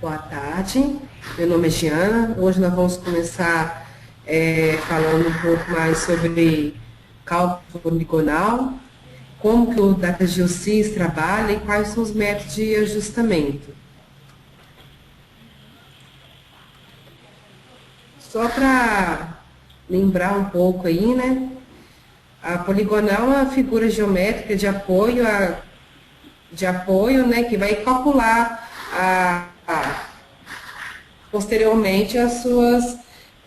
Boa tarde, meu nome é Giana. Hoje nós vamos começar falando um pouco mais sobre cálculo poligonal, como que o DataGeoSys trabalha e quais são os métodos de ajustamento. Só para lembrar um pouco aí, né? A poligonal é uma figura geométrica de apoio, né, que vai calcular posteriormente as suas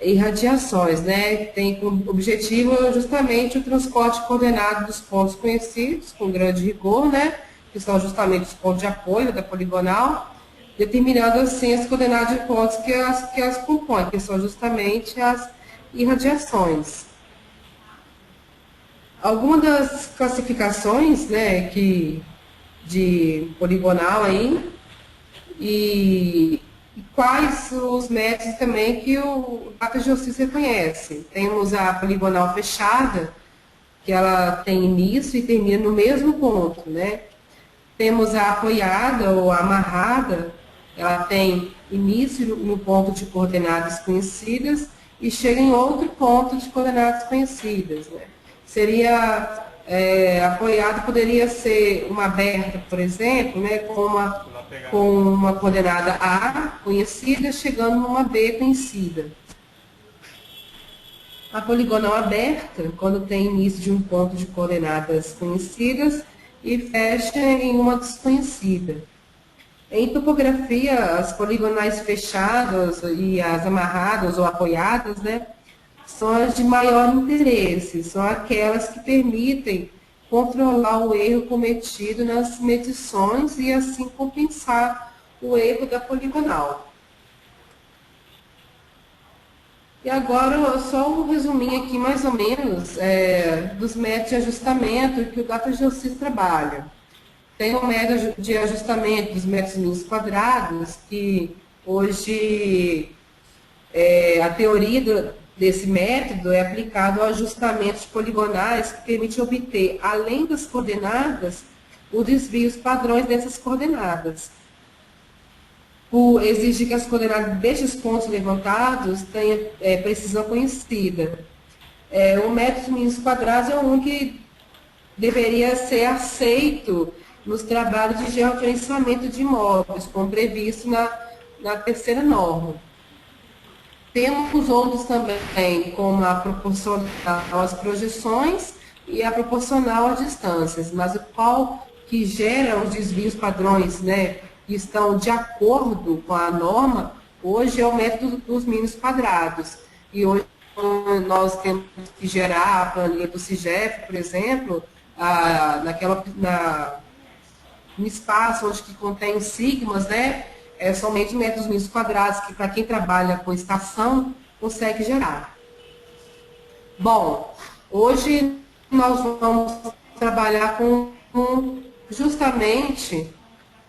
irradiações, né? Tem como objetivo justamente o transporte coordenado dos pontos conhecidos, com grande rigor, né? Que são justamente os pontos de apoio da poligonal, determinando assim as coordenadas de pontos que as compõem, que são justamente as irradiações. Algumas das classificações, né, de poligonal aí, e quais os métodos também que o DataGeoSys reconhece. Temos a poligonal fechada, que ela tem início e termina no mesmo ponto, né? Temos a apoiada ou amarrada, ela tem início no ponto de coordenadas conhecidas e chega em outro ponto de coordenadas conhecidas, né? Seria apoiado, poderia ser uma aberta, por exemplo, né, com uma coordenada A conhecida, chegando numa B conhecida. A poligonal aberta, quando tem início de um ponto de coordenadas conhecidas e fecha em uma desconhecida. Em topografia, as poligonais fechadas e as amarradas ou apoiadas, né, são as de maior interesse, são aquelas que permitem controlar o erro cometido nas medições e assim compensar o erro da poligonal. E agora, só um resuminho aqui, mais ou menos, dos métodos de ajustamento que o DataGeoSys trabalha. Tem um método de ajustamento dos metros mínimos quadrados, que hoje a teoria desse método é aplicado ao ajustamento de poligonais que permite obter, além das coordenadas, os desvios padrões dessas coordenadas. Por exigir que as coordenadas destes pontos levantados tenham precisão conhecida. O método mínimos quadrados é um que deveria ser aceito nos trabalhos de georreferenciamento de imóveis, como previsto na terceira norma. Temos outros também, como a proporcional às projeções e a proporcional às distâncias, mas o qual que gera os desvios padrões, né, que estão de acordo com a norma, hoje é o método dos mínimos quadrados. E hoje nós temos que gerar a planilha do CIGEF, por exemplo, no espaço onde que contém os sigmas, né? Somente métodos mínimos quadrados, que para quem trabalha com estação, consegue gerar. Bom, hoje nós vamos trabalhar justamente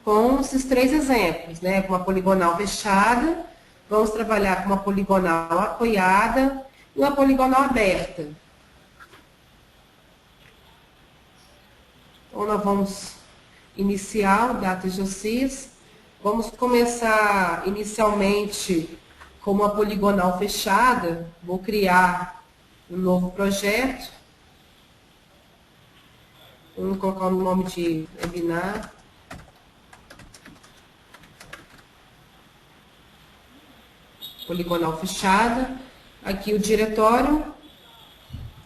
com esses três exemplos, né? Com uma poligonal fechada, vamos trabalhar com uma poligonal apoiada e uma poligonal aberta. Então, nós vamos iniciar o DataGeoSys. Vamos começar inicialmente com uma poligonal fechada. Vou criar um novo projeto. Vamos colocar o nome de webinar. Poligonal fechada. Aqui o diretório.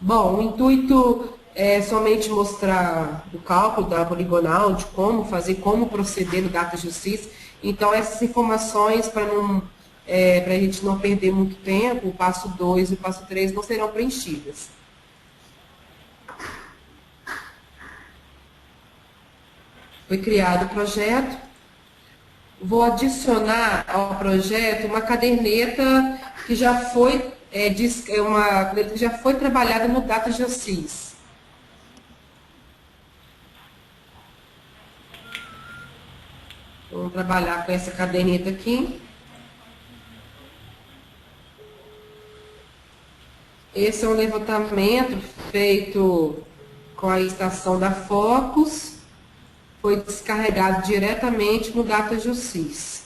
Bom, o intuito é somente mostrar o cálculo da poligonal, de como fazer, como proceder no DataGeoSys. Então, essas informações, para a gente não perder muito tempo, o passo 2 e o passo 3 não serão preenchidas. Foi criado o projeto. Vou adicionar ao projeto uma caderneta que já foi, uma caderneta que já foi trabalhada no DataGeoSys. Vamos trabalhar com essa caderneta aqui. Esse é um levantamento feito com a estação da Focus. Foi descarregado diretamente no DataGeoSys.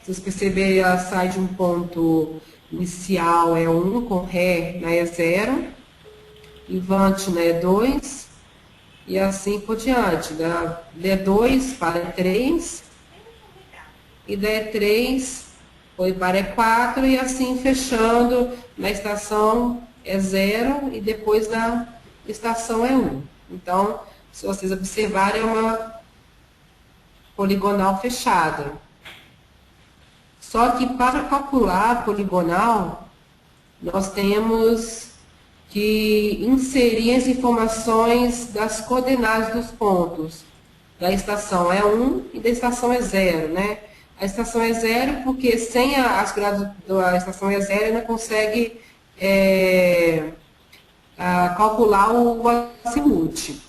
Vocês perceberem, ela sai de um ponto inicial é 1, com Ré, né, é 0, Levante, né, é 2, e assim por diante. Da D2 para E3, e da E3 foi para E4, e assim fechando na estação E0, e depois na estação E1. Então, se vocês observarem, é uma poligonal fechada. Só que para calcular a poligonal, nós temos que inserir as informações das coordenadas dos pontos da estação E1 e da estação E0, né? A estação E0, porque sem as grades da estação E0 não consegue calcular o azimuth.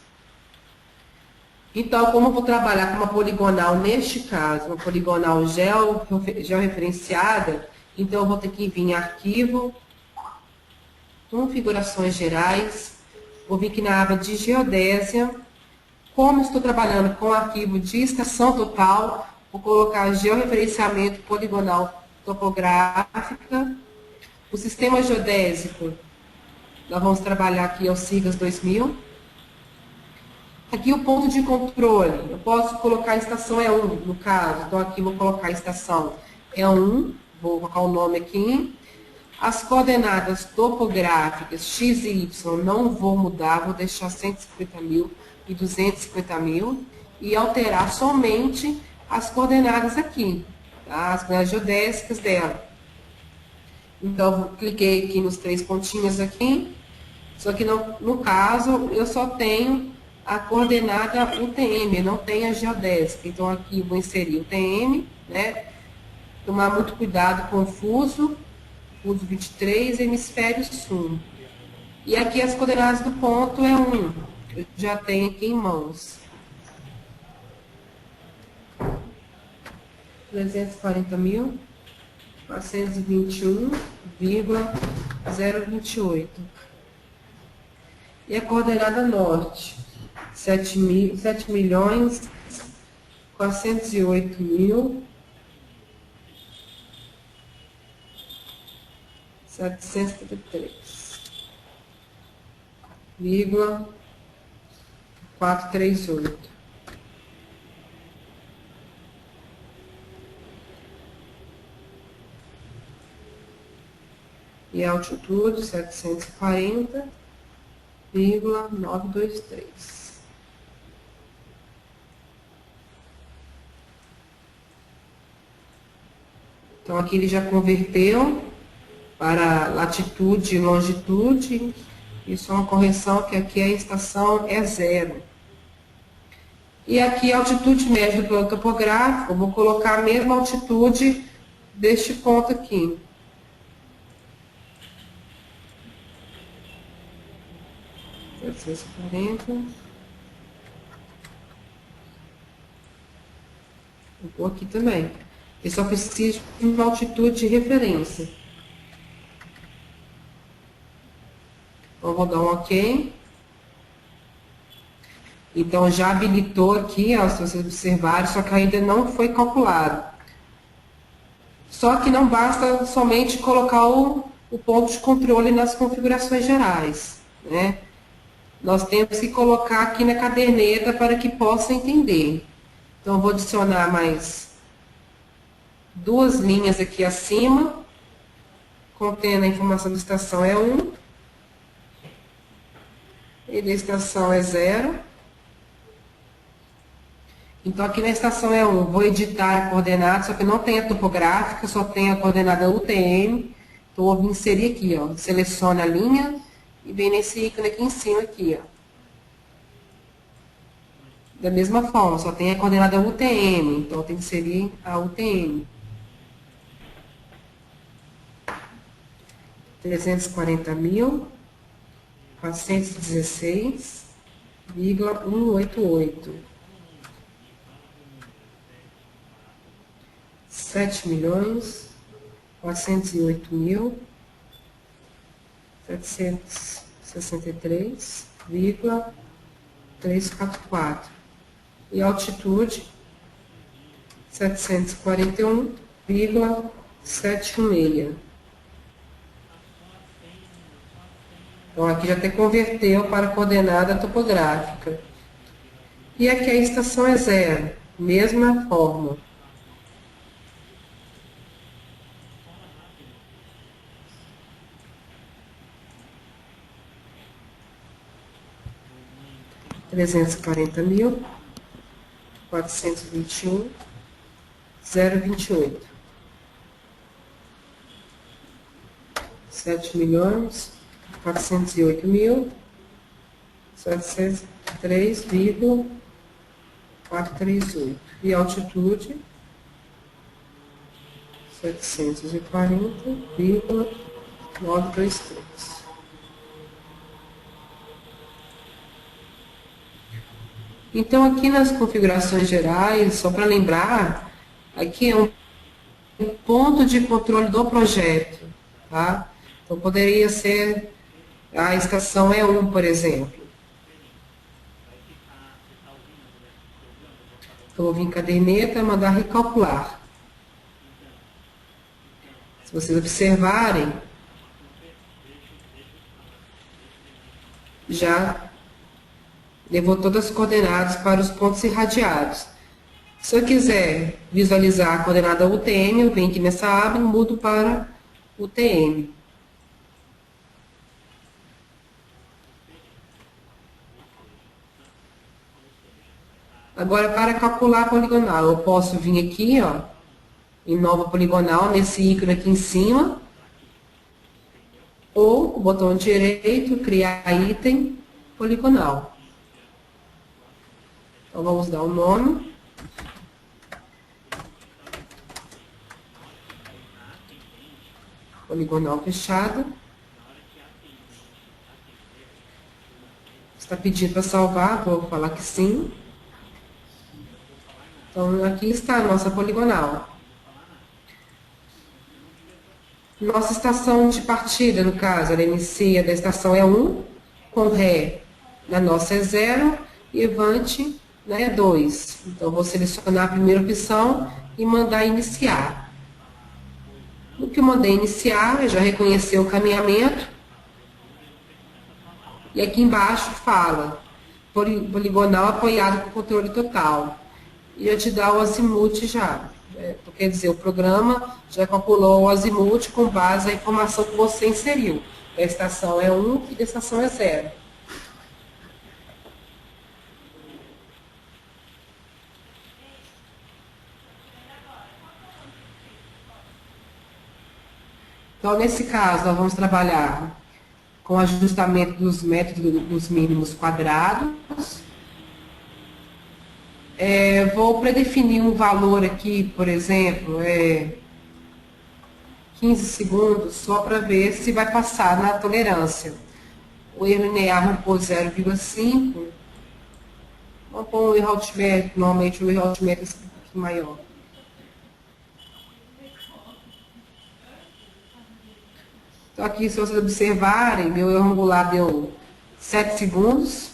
Então, como eu vou trabalhar com uma poligonal, neste caso, uma poligonal georreferenciada, então eu vou ter que vir em Arquivo, Configurações Gerais, vou vir aqui na aba de Geodésia. Como estou trabalhando com o arquivo de estação total, vou colocar georreferenciamento poligonal topográfica. O sistema geodésico, nós vamos trabalhar aqui, é o SIGAS 2000. Aqui o ponto de controle, eu posso colocar a estação E1, no caso. Então aqui vou colocar a estação E1, vou colocar o nome aqui. As coordenadas topográficas X e Y não vou mudar, vou deixar 150 mil e 250 mil. E alterar somente as coordenadas aqui, tá? As coordenadas geodésicas dela. Então, cliquei aqui nos 3 pontinhos aqui. Só que no caso, eu só tenho a coordenada UTM, não tenho a geodésica. Então, aqui eu vou inserir UTM, né? Tomar muito cuidado com o fuso 23, hemisfério sul. E aqui as coordenadas do ponto é 1. Eu já tenho aqui em mãos. 340.421,028. E a coordenada norte, 7.408.438. E a altitude, 740,923. Então, aqui ele já converteu para latitude e longitude. Isso é uma correção, que aqui a estação é 0. E aqui a altitude média do plano topográfico, eu vou colocar a mesma altitude deste ponto aqui. Vou pôr aqui também. Eu só preciso de uma altitude de referência. Então, vou dar um OK. Então, já habilitou aqui, ó, se vocês observarem, só que ainda não foi calculado. Só que não basta somente colocar o ponto de controle nas configurações gerais, né? Nós temos que colocar aqui na caderneta para que possa entender. Então, eu vou adicionar mais 2 linhas aqui acima, contendo a informação da estação E1 e da estação E0. Então, aqui na estação E1, vou editar a coordenada, só que não tem a topográfica, só tem a coordenada UTM. Então, eu vou inserir aqui, ó, selecione a linha e vem nesse ícone aqui em cima, aqui, ó. Da mesma forma, só tem a coordenada UTM, então eu tenho que inserir a UTM. 340.416,188. 7.408.763,344. E a altitude, 741,923. 0,716. Então, aqui já até converteu para coordenada topográfica. E aqui a estação é 0, mesma forma. R$ 340.000, 421, 0,28. 7.408.703,438. E a altitude? 740,923. Então, aqui nas configurações gerais, só para lembrar, aqui é um ponto de controle do projeto, tá? Então, poderia ser a estação E1, por exemplo. Então, eu vou vir em caderneta, mandar recalcular. Se vocês observarem, já levou todas as coordenadas para os pontos irradiados. Se eu quiser visualizar a coordenada UTM, eu venho aqui nessa aba e mudo para UTM. Agora, para calcular a poligonal, eu posso vir aqui, ó, em nova poligonal, nesse ícone aqui em cima, ou o botão direito, criar item poligonal. Então, vamos dar um nome. Poligonal fechada. Está pedindo para salvar, vou falar que sim. Então, aqui está a nossa poligonal. Nossa estação de partida, no caso, ela inicia da estação é 1, com Ré na nossa é 0 e Levante é 2. Então, vou selecionar a primeira opção e mandar iniciar. No que eu mandei iniciar, já reconheceu o caminhamento. E aqui embaixo fala, poligonal apoiado com controle total. E já te dá o azimuth já. Quer dizer, o programa já calculou o azimuth com base na informação que você inseriu. A estação é 1 e a estação é 0. Então, nesse caso, nós vamos trabalhar com ajustamento dos métodos dos mínimos quadrados. Vou predefinir um valor aqui, por exemplo, 15 segundos, só para ver se vai passar na tolerância. O erro linear vamos pôr 0,5. Vamos pôr um erro altimétrico, normalmente o erro altimétrico é um pouquinho maior. Então, aqui, se vocês observarem, meu erro angular deu 7 segundos,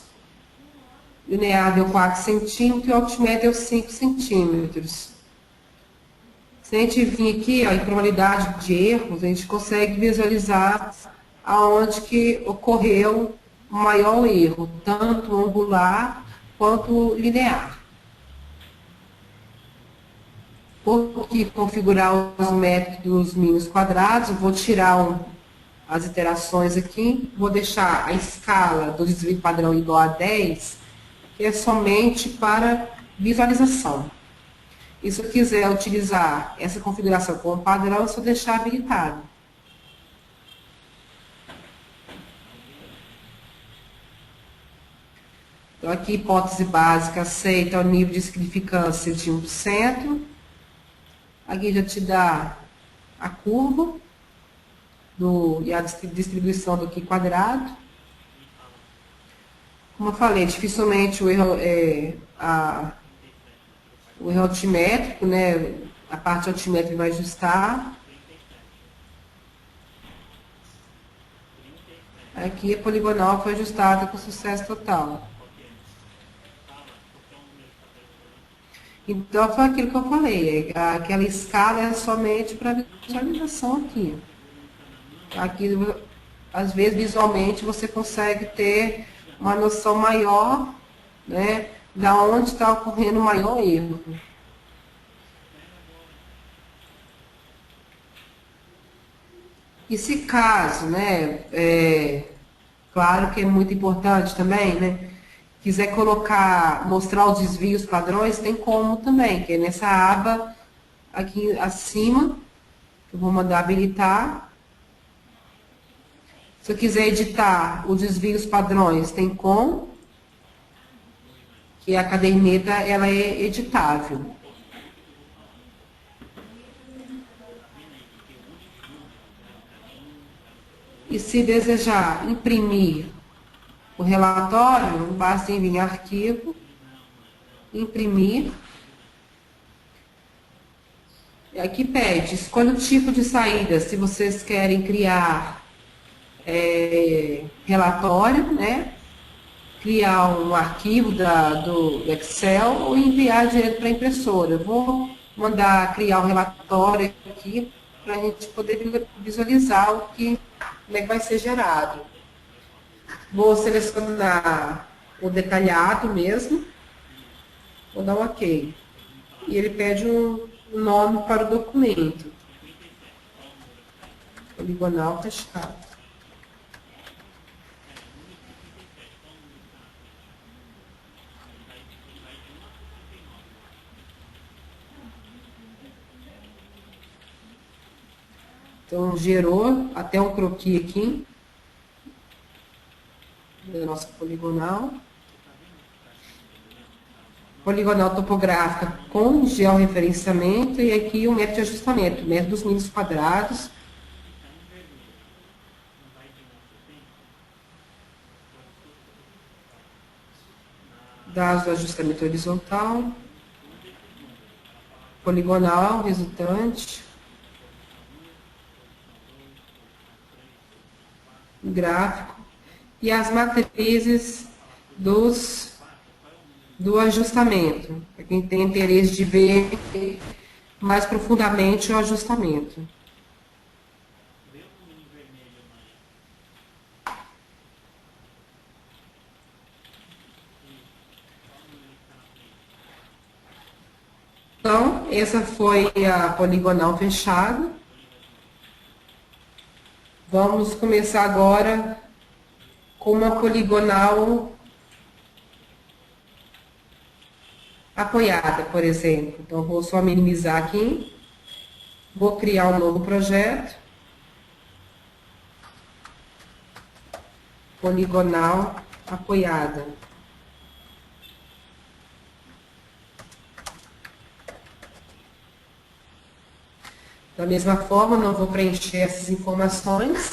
linear deu 4 centímetros e o altimétrico deu 5 centímetros. Se a gente vir aqui, ó, em probabilidade de erros, a gente consegue visualizar aonde que ocorreu o maior erro, tanto angular quanto linear. Vou aqui configurar os métodos mínimos quadrados, vou tirar as iterações aqui, vou deixar a escala do desvio padrão igual a 10, que é somente para visualização. E se eu quiser utilizar essa configuração como padrão, é só deixar habilitado. Então, aqui, hipótese básica, aceita o nível de significância de 1%. Aqui já te dá a curva e a distribuição do Q quadrado. Como eu falei, dificilmente o erro altimétrico, né? A parte altimétrica vai ajustar. Aqui a poligonal foi ajustada com sucesso total. Então, foi aquilo que eu falei, aquela escala é somente para visualização aqui. Aqui, às vezes, visualmente, você consegue ter uma noção maior, né, da onde está ocorrendo o maior erro. E se caso, né, claro que é muito importante também, né, quiser colocar, mostrar os desvios padrões, tem como também, que é nessa aba aqui acima, eu vou mandar habilitar. Se eu quiser editar os desvios padrões, tem como, que a caderneta ela é editável. E se desejar imprimir o relatório, basta ir em arquivo, imprimir. E aqui pede, escolha o tipo de saída, se vocês querem criar relatório, né? Criar um arquivo do Excel ou enviar direto para a impressora. Eu vou mandar criar um relatório aqui para a gente poder visualizar como é que vai ser gerado. Vou selecionar o detalhado mesmo, vou dar um OK. E ele pede um nome para o documento. Poligonal fechado. Então, gerou até um croquis aqui, da nossa poligonal. Poligonal topográfica com georreferenciamento e aqui o método de ajustamento, método dos mínimos quadrados. Dados do ajustamento horizontal. Poligonal resultante. Gráfico. E as matrizes do ajustamento, para quem tem interesse de ver mais profundamente o ajustamento. Então, essa foi a poligonal fechada. Vamos começar agora com uma poligonal apoiada, por exemplo. Então, vou só minimizar aqui. Vou criar um novo projeto. Poligonal apoiada. Da mesma forma, não vou preencher essas informações.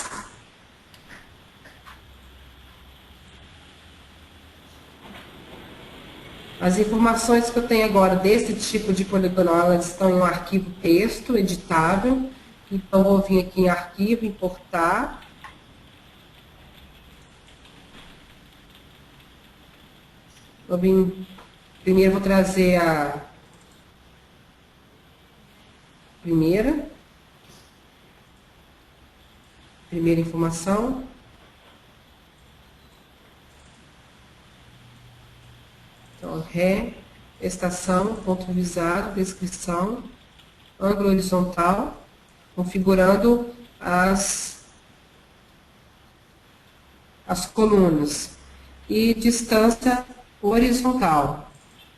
As informações que eu tenho agora desse tipo de poligonal, elas estão em um arquivo texto editável. Então, vou vir aqui em arquivo, importar. Primeiro vou trazer a primeira informação. Então, ré, estação, ponto visado, descrição, ângulo horizontal, configurando as colunas. E distância horizontal.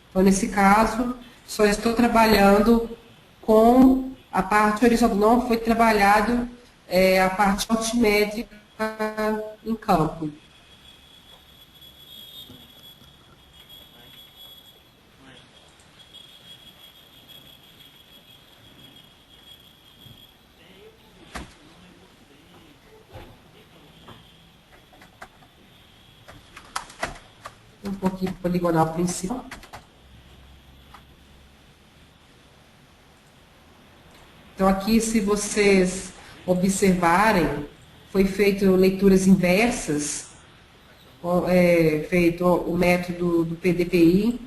Então, nesse caso, só estou trabalhando com a parte horizontal, não foi trabalhado a parte altimétrica em campo. Um pouquinho poligonal principal. Então, aqui, se vocês observarem, foi feito leituras inversas, feito o método do PDPI.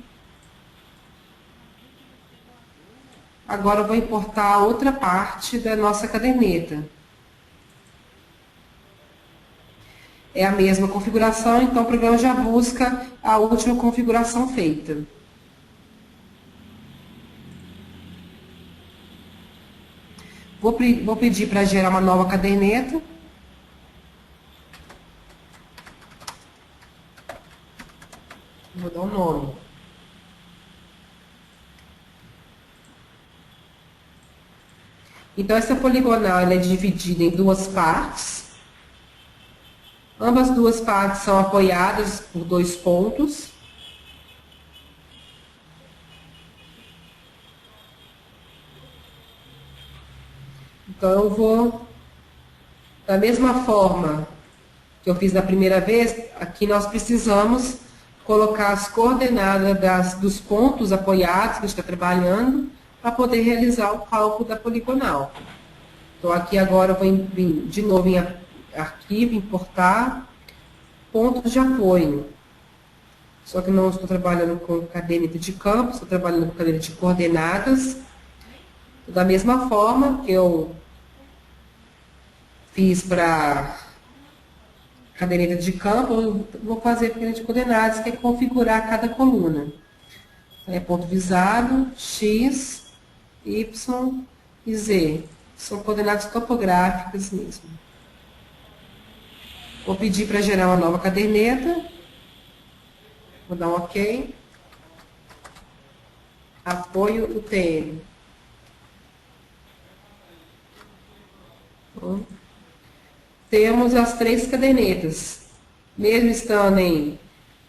Agora eu vou importar a outra parte da nossa caderneta. É a mesma configuração, então o programa já busca a última configuração feita. Vou pedir para gerar uma nova caderneta. Vou dar um nome. Então, essa poligonal ela é dividida em duas partes. Ambas duas partes são apoiadas por 2 pontos. Então, eu vou, da mesma forma que eu fiz da primeira vez, aqui nós precisamos colocar as coordenadas dos pontos apoiados que a gente está trabalhando para poder realizar o cálculo da poligonal. Então, aqui agora eu vou vir de novo em arquivo, importar pontos de apoio. Só que não estou trabalhando com caderneta de campo, estou trabalhando com caderneta de coordenadas. Da mesma forma que eu fiz para caderneta de campo, eu vou fazer para caderneta de coordenadas, que é configurar cada coluna. Então, é ponto visado, X, Y e Z. São coordenadas topográficas mesmo. Vou pedir para gerar uma nova caderneta. Vou dar um OK. Apoio UTM. Temos as 3 cadernetas. Mesmo estando em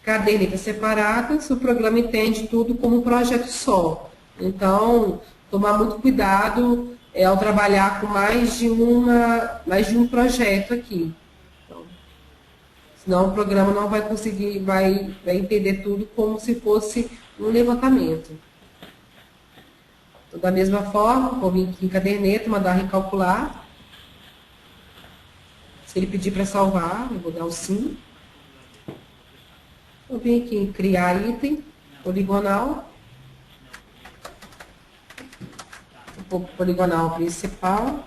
cadernetas separadas, o programa entende tudo como um projeto só. Então, tomar muito cuidado ao trabalhar com mais de um projeto aqui. Então, senão o programa não vai conseguir, vai entender tudo como se fosse um levantamento. Então, da mesma forma, vou vir aqui em caderneta, mandar recalcular. Se ele pedir para salvar, eu vou dar o sim. Vou vir aqui em criar item, poligonal. O poligonal principal.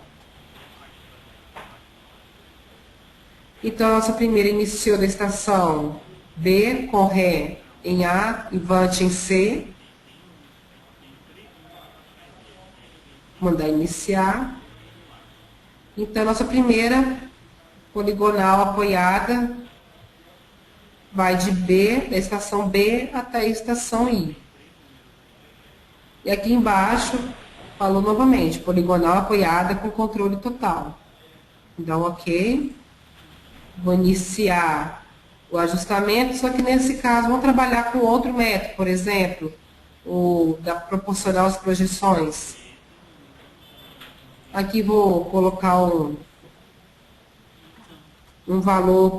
Então, a nossa primeira iniciou da estação B com Ré em A e Vant em C. Vou mandar iniciar. Então, a nossa primeira poligonal apoiada vai de B, da estação B até a estação I. E aqui embaixo, falou novamente, poligonal apoiada com controle total. Então, OK. Vou iniciar o ajustamento, só que nesse caso, vamos trabalhar com outro método, por exemplo, o da proporcional às projeções. Aqui vou colocar um valor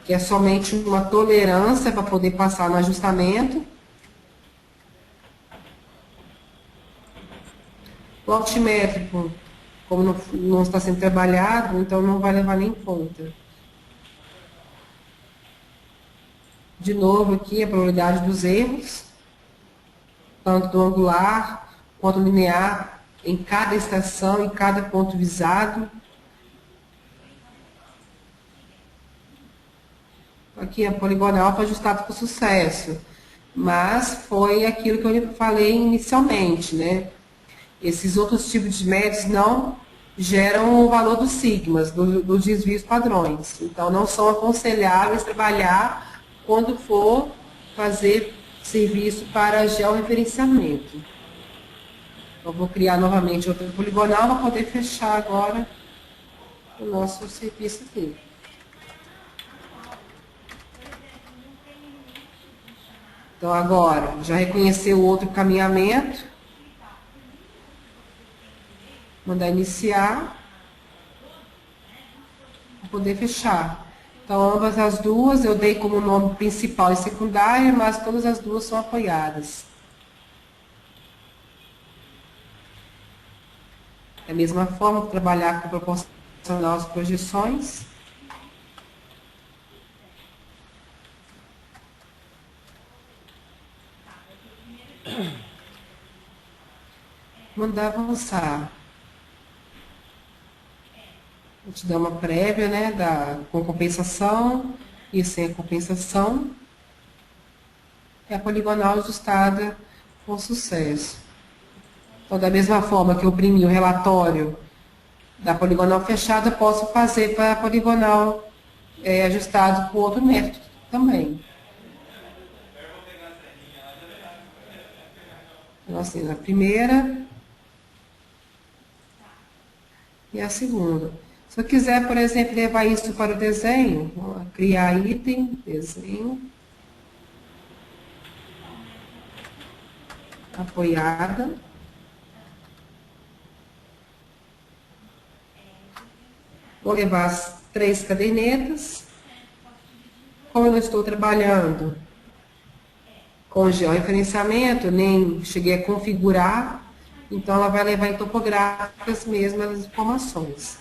que é somente uma tolerância para poder passar no ajustamento. O altimétrico, como não está sendo trabalhado, então não vai levar nem em conta. De novo aqui a probabilidade dos erros, tanto do angular quanto linear, em cada estação, em cada ponto visado. Aqui a poligonal foi ajustada com sucesso, mas foi aquilo que eu falei inicialmente, né? Esses outros tipos de métodos não geram o valor dos sigmas, dos desvios padrões. Então, não são aconselháveis trabalhar quando for fazer serviço para georreferenciamento. Eu vou criar novamente outra poligonal para poder fechar agora o nosso serviço aqui. Então, agora, já reconheceu o outro caminhamento. Mandar iniciar. Para poder fechar. Então, ambas as duas eu dei como nome principal e secundário, mas todas as duas são apoiadas. Da mesma forma, trabalhar com proporcional às projeções. mandar avançar. Vou te dar uma prévia, né, com compensação e sem a compensação. É a poligonal ajustada com sucesso. Então, da mesma forma que eu imprimi o relatório da poligonal fechada, posso fazer para a poligonal ajustado com outro método também. Então, assim, a primeira e a segunda. Se eu quiser, por exemplo, levar isso para o desenho, vou criar item, desenho, apoiada. Vou levar as 3 cadernetas. Como eu estou trabalhando com georreferenciamento, nem cheguei a configurar, então ela vai levar em topográficas mesmo as informações.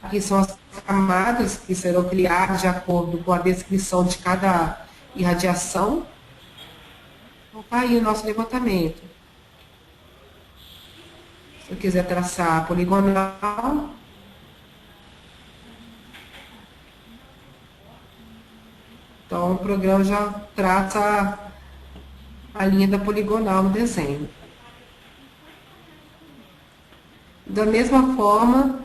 Aqui são as camadas que serão criadas de acordo com a descrição de cada irradiação. Então, tá aí o nosso levantamento. Se eu quiser traçar a poligonal, então o programa já traça a linha da poligonal no desenho. Da mesma forma,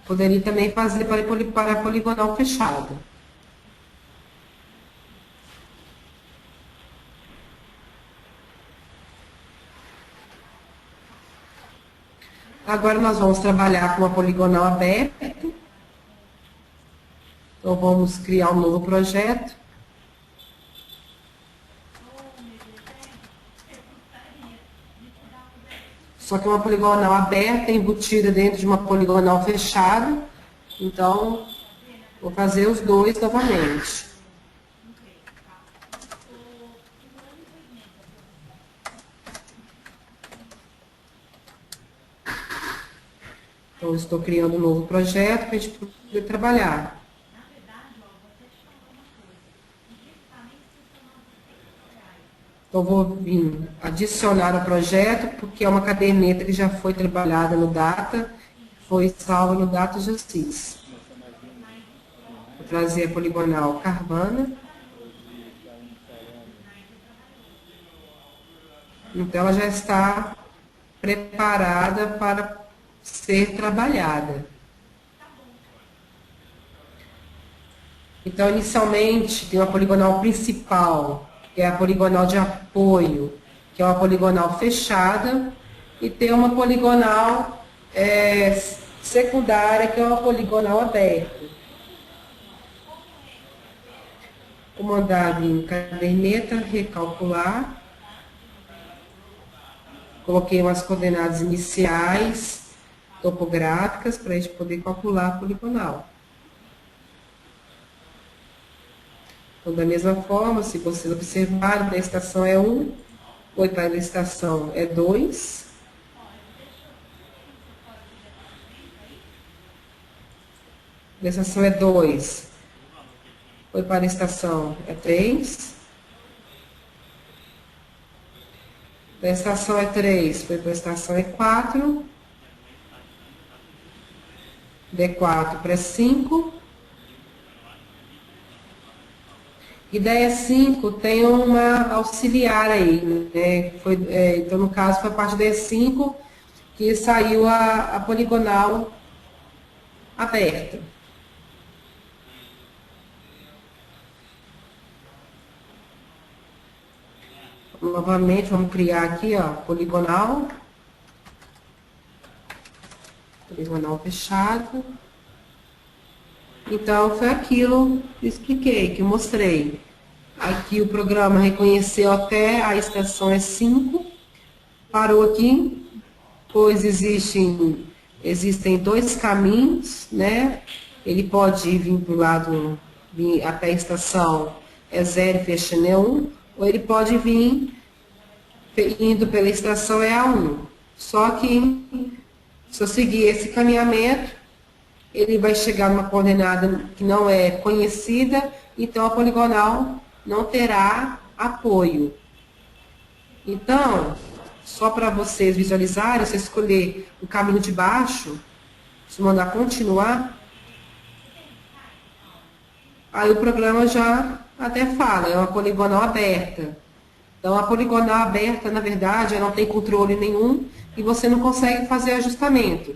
poderia também fazer para a poligonal fechada. Agora nós vamos trabalhar com a poligonal aberta. Então vamos criar um novo projeto. Só que é uma poligonal aberta, embutida dentro de uma poligonal fechada. Então, vou fazer os dois novamente. Então, estou criando um novo projeto para a gente poder trabalhar. Então, vou vir adicionar o projeto, porque é uma caderneta que já foi trabalhada no Data, foi salva no Data Justice. Vou trazer a poligonal Carvana. Então, ela já está preparada para ser trabalhada. Então, inicialmente, tem uma poligonal principal, que é a poligonal de apoio, que é uma poligonal fechada, e tem uma poligonal secundária, que é uma poligonal aberta. Vou mandar em caderneta, recalcular. Coloquei umas coordenadas iniciais, topográficas, para a gente poder calcular a poligonal. Então, da mesma forma, se vocês observarem, para a estação é 1, foi para a estação é 2. A estação é 2, foi para a estação é 3. Da estação é 3, foi para a estação é 4. D4 para 5. E da E5 tem uma auxiliar aí, né? Então, no caso, foi a parte da E5 que saiu a poligonal aberta. Novamente, vamos criar aqui, ó, poligonal fechado. Então, foi aquilo que expliquei, que eu mostrei. Aqui o programa reconheceu até a estação E5, parou aqui, pois existem 2 caminhos, né? Ele pode vir para o lado, vir até a estação E0 fechando E1, ou ele pode vir indo pela estação EA1. Só que, se eu seguir esse caminhamento, ele vai chegar numa coordenada que não é conhecida, então a poligonal não terá apoio. Então, só para vocês visualizarem, se escolher o caminho de baixo, se mandar continuar, aí o programa já até fala, é uma poligonal aberta. Então, a poligonal aberta, na verdade, ela não tem controle nenhum e você não consegue fazer ajustamento.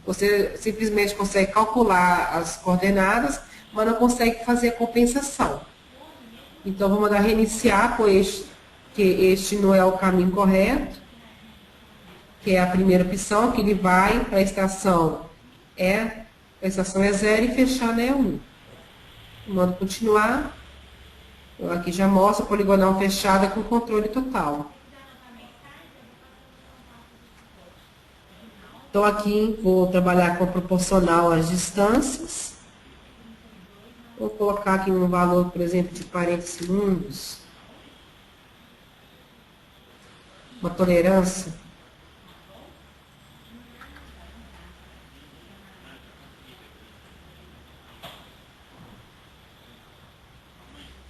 Você simplesmente consegue calcular as coordenadas, mas não consegue fazer a compensação. Então, vou mandar reiniciar, pois que este não é o caminho correto, que é a primeira opção, que ele vai para a estação é 0 e fechar na E1. Mando continuar. Então, aqui já mostra a poligonal fechada com controle total. Então, aqui vou trabalhar com proporcional às distâncias. Vou colocar aqui um valor, por exemplo, de 40 segundos. Uma tolerância.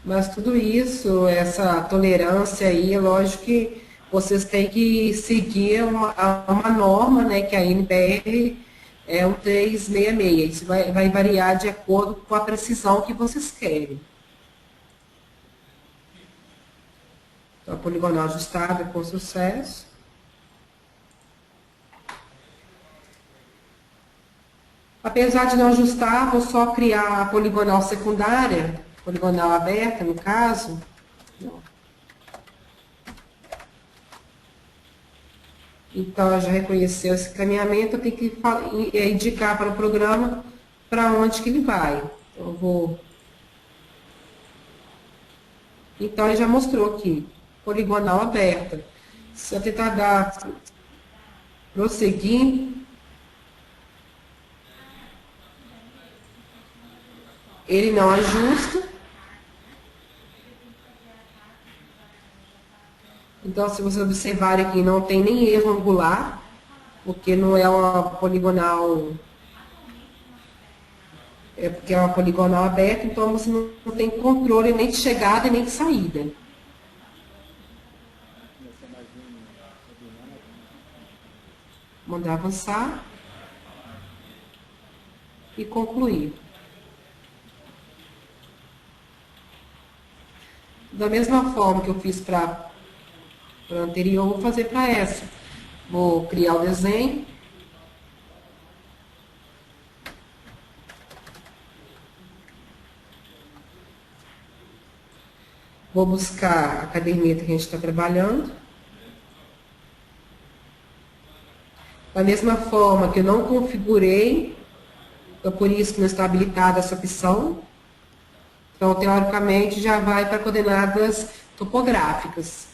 Mas tudo isso, essa tolerância aí, é lógico que vocês têm que seguir uma norma, né, que a NBR é um 366. Isso vai variar de acordo com a precisão que vocês querem. Então, a poligonal ajustada com sucesso. Apesar de não ajustar, vou só criar a poligonal secundária, poligonal aberta, no caso. Então, já reconheceu esse caminhamento, eu tenho que indicar para o programa para onde que ele vai. Então, eu vou... Então, ele já mostrou aqui, poligonal aberta. Se eu tentar dar prosseguir, ele não ajusta. Então, se vocês observarem aqui, não tem nem erro angular, porque não é uma poligonal, porque é uma poligonal aberta, então você não tem controle nem de chegada e nem de saída. Mandar avançar e concluir. Da mesma forma que eu fiz para a anterior, vou fazer para essa. Vou criar o desenho. Vou buscar a caderneta que a gente está trabalhando. Da mesma forma que eu não configurei, então por isso que não está habilitada essa opção. Então, teoricamente, já vai para coordenadas topográficas.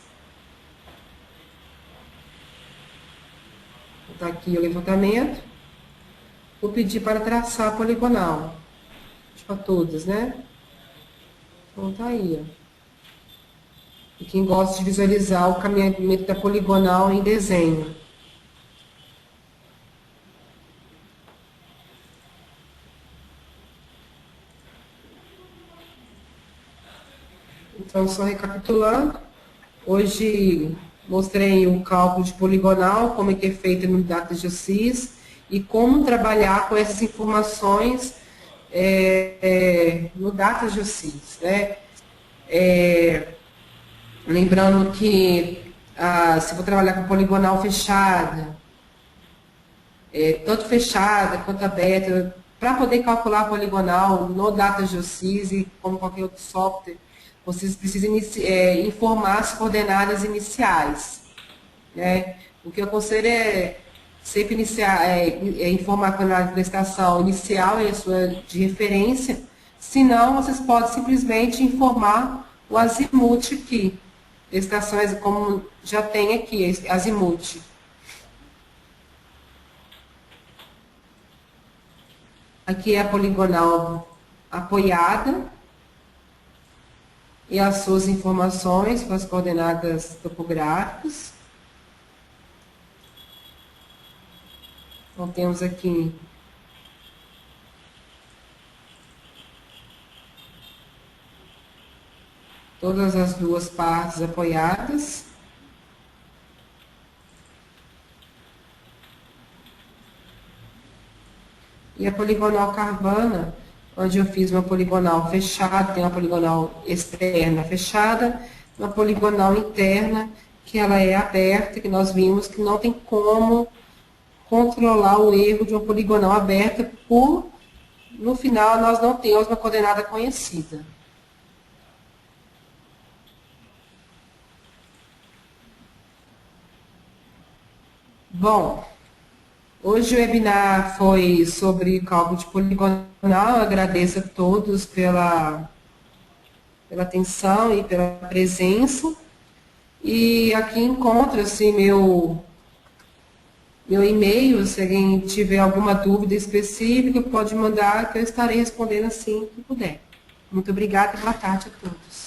Está aqui o levantamento. Vou pedir para traçar a poligonal. Para todas, né? Então, tá aí, ó. E quem gosta de visualizar o caminhamento da poligonal em desenho. Então, só recapitulando, hoje mostrei o cálculo de poligonal, como é que é feito no DataGeoSys e como trabalhar com essas informações no DataGeoSys, né? Lembrando que se for trabalhar com poligonal fechada, tanto fechada quanto aberta, para poder calcular a poligonal no DataGeoSys e como qualquer outro software, vocês precisam informar as coordenadas iniciais. Né? O que eu aconselho é sempre informar a coordenada da estação inicial e a sua de referência, senão vocês podem simplesmente informar o azimuth aqui. Estações como já tem aqui, azimuth. Aqui é a poligonal apoiada e as suas informações com as coordenadas topográficas. Então, temos aqui todas as duas partes apoiadas. E a poligonal Carvana, onde eu fiz uma poligonal fechada, tem uma poligonal externa fechada, uma poligonal interna, que ela é aberta, que nós vimos que não tem como controlar o erro de uma poligonal aberta, no final nós não temos uma coordenada conhecida. Bom, hoje o webinar foi sobre cálculo de poligonal. Eu agradeço a todos pela atenção e pela presença. E aqui encontra-se meu e-mail. Se alguém tiver alguma dúvida específica, pode mandar, que eu estarei respondendo assim que puder. Muito obrigada e boa tarde a todos.